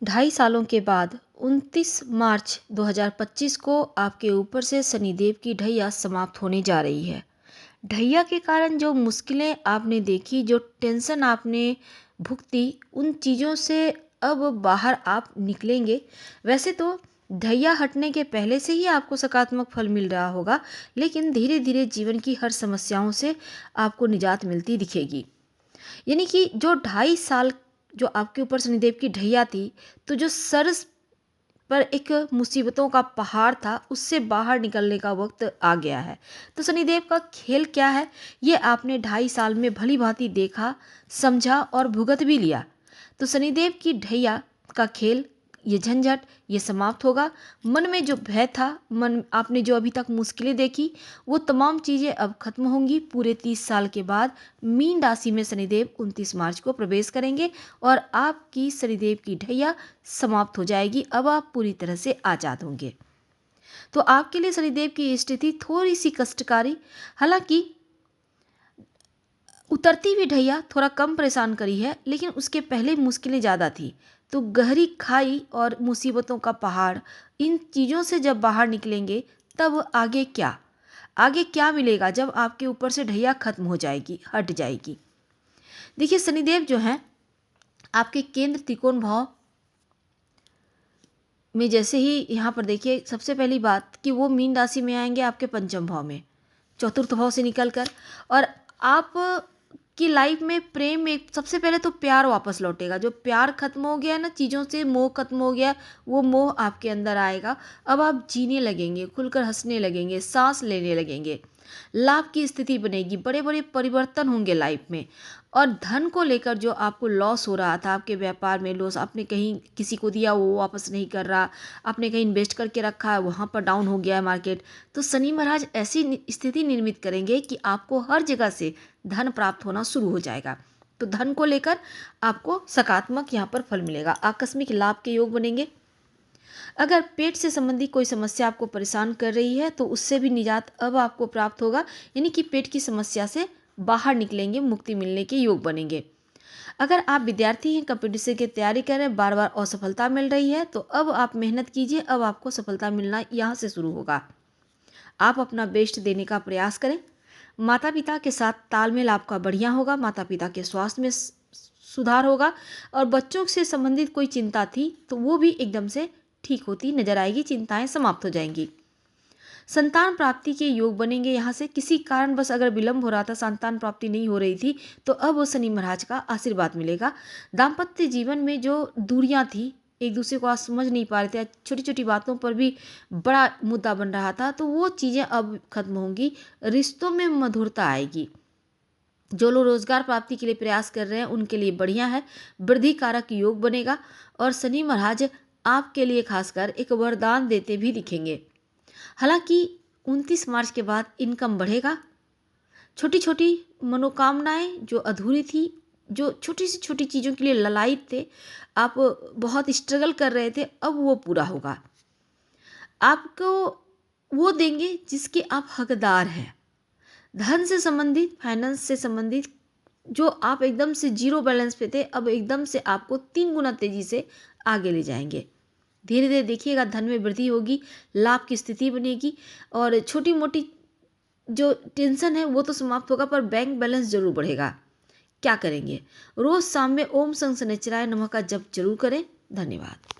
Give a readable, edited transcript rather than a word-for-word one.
2.5 सालों के बाद 29 मार्च 2025 को आपके ऊपर से शनिदेव की ढैया समाप्त होने जा रही है। ढैया के कारण जो मुश्किलें आपने देखी, जो टेंशन आपने भुगती, उन चीज़ों से अब बाहर आप निकलेंगे। वैसे तो ढैया हटने के पहले से ही आपको सकारात्मक फल मिल रहा होगा, लेकिन धीरे धीरे जीवन की हर समस्याओं से आपको निजात मिलती दिखेगी। यानी कि जो 2.5 साल जो आपके ऊपर शनिदेव की ढैया थी, तो जो सर पर एक मुसीबतों का पहाड़ था, उससे बाहर निकलने का वक्त आ गया है। तो शनिदेव का खेल क्या है, ये आपने 2.5 साल में भली भांति देखा, समझा और भुगत भी लिया। तो शनिदेव की ढैया का खेल, ये झंझट, ये समाप्त होगा। मन में जो भय था, मन आपने जो अभी तक मुश्किलें देखी, वो तमाम चीज़ें अब खत्म होंगी। पूरे 30 साल के बाद मीन राशि में शनिदेव 29 मार्च को प्रवेश करेंगे और आपकी शनिदेव की ढैया समाप्त हो जाएगी। अब आप पूरी तरह से आज़ाद होंगे। तो आपके लिए शनिदेव की स्थिति थोड़ी सी कष्टकारी, हालांकि उतरती हुई ढैया थोड़ा कम परेशान करी है, लेकिन उसके पहले मुश्किलें ज़्यादा थी। तो गहरी खाई और मुसीबतों का पहाड़, इन चीज़ों से जब बाहर निकलेंगे, तब आगे क्या मिलेगा जब आपके ऊपर से ढैया खत्म हो जाएगी, हट जाएगी। देखिए, शनिदेव जो हैं आपके केंद्र त्रिकोण भाव में, जैसे ही यहाँ पर देखिए, सबसे पहली बात कि वो मीन राशि में आएंगे आपके पंचम भाव में, चतुर्थ भाव से निकलकर। और आप की लाइफ में प्रेम में सबसे पहले तो प्यार वापस लौटेगा। जो प्यार खत्म हो गया ना, चीज़ों से मोह खत्म हो गया, वो मोह आपके अंदर आएगा। अब आप जीने लगेंगे, खुलकर हंसने लगेंगे, सांस लेने लगेंगे, लाभ की स्थिति बनेगी, बड़े बड़े परिवर्तन होंगे लाइफ में। और धन को लेकर जो आपको लॉस हो रहा था, आपके व्यापार में लॉस, आपने कहीं किसी को दिया वो वापस नहीं कर रहा, आपने कहीं इन्वेस्ट करके रखा है वहाँ पर डाउन हो गया है मार्केट, तो शनि महाराज ऐसी स्थिति निर्मित करेंगे कि आपको हर जगह से धन प्राप्त होना शुरू हो जाएगा। तो धन को लेकर आपको सकारात्मक यहाँ पर फल मिलेगा, आकस्मिक लाभ के योग बनेंगे। अगर पेट से संबंधी कोई समस्या आपको परेशान कर रही है, तो उससे भी निजात अब आपको प्राप्त होगा। यानी कि पेट की समस्या से बाहर निकलेंगे, मुक्ति मिलने के योग बनेंगे। अगर आप विद्यार्थी हैं, कंपटीशन की तैयारी कर रहे हैं, बार बार असफलता मिल रही है, तो अब आप मेहनत कीजिए, अब आपको सफलता मिलना यहाँ से शुरू होगा। आप अपना बेस्ट देने का प्रयास करें। माता पिता के साथ तालमेल आपका बढ़िया होगा, माता पिता के स्वास्थ्य में सुधार होगा। और बच्चों से संबंधित कोई चिंता थी तो वो भी एकदम से ठीक होती नजर आएगी, चिंताएं समाप्त हो जाएंगी। संतान प्राप्ति के योग बनेंगे। यहाँ से किसी कारण बस अगर विलंब हो रहा था, संतान प्राप्ति नहीं हो रही थी, तो अब वो शनि महाराज का आशीर्वाद मिलेगा। दाम्पत्य जीवन में जो दूरियां थी, एक दूसरे को आज समझ नहीं पा रहे थे, छोटी छोटी बातों पर भी बड़ा मुद्दा बन रहा था, तो वो चीज़ें अब खत्म होंगी, रिश्तों में मधुरता आएगी। जो लोग रोजगार प्राप्ति के लिए प्रयास कर रहे हैं उनके लिए बढ़िया है, वृद्धि कारक योग बनेगा। और शनि महाराज आपके लिए खासकर एक वरदान देते भी दिखेंगे। हालांकि 29 मार्च के बाद इनकम बढ़ेगा। छोटी छोटी मनोकामनाएं जो अधूरी थी, जो छोटी सी छोटी चीज़ों के लिए ललायित थे, आप बहुत स्ट्रगल कर रहे थे, अब वो पूरा होगा। आपको वो देंगे जिसके आप हकदार हैं। धन से संबंधित, फाइनेंस से संबंधित, जो आप एकदम से जीरो बैलेंस पे थे, अब एकदम से आपको 3 गुना तेजी से आगे ले जाएंगे। धीरे धीरे देखिएगा, धन में वृद्धि होगी, लाभ की स्थिति बनेगी। और छोटी मोटी जो टेंशन है वो तो समाप्त होगा, पर बैंक बैलेंस जरूर बढ़ेगा। क्या करेंगे? रोज शाम में ओम शनि शनिश्चराय नमः का जप जरूर करें। धन्यवाद।